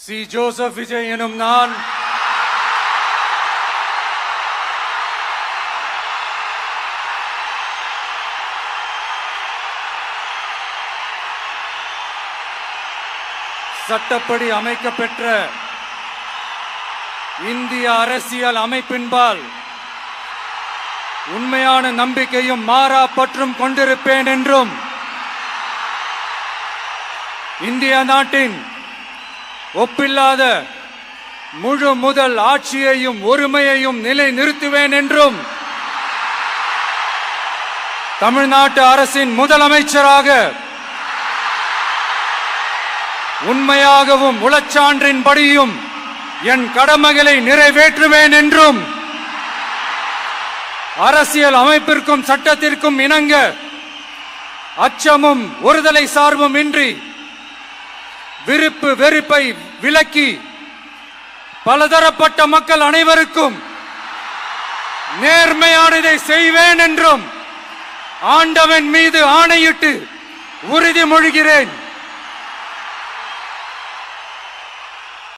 C. Joseph Vijay எனும் நான் சட்டப்படி அமைக்கப்பெற்ற இந்திய அரசியல் அமைப்பின்பால் உண்மையான நம்பிக்கையும் மாறா பற்றும் கொண்டிருப்பேன் என்றும் இந்திய நாட்டின் ஒப்பில்லாத முழு முதல் ஆட்சியையும் ஒருமையையும் நிலை நிறுத்துவேன் என்றும் தமிழ்நாட்டு அரசின் முதலமைச்சராக உண்மையாகவும் உளச்சான்றின்படியும் என் கடமைகளை நிறைவேற்றுவேன் என்றும் அரசியல் அமைப்பிற்கும் சட்டத்திற்கும் இணங்க அச்சமும் ஒருதலை சார்பும் இன்றி விருப்பு வெறுப்பை விலக்கி பலதரப்பட்ட மக்கள் அனைவருக்கும் நேர்மையானதை செய்வேன் என்றும் ஆண்டவன் மீது ஆணையிட்டு உறுதிமொழிகிறேன்.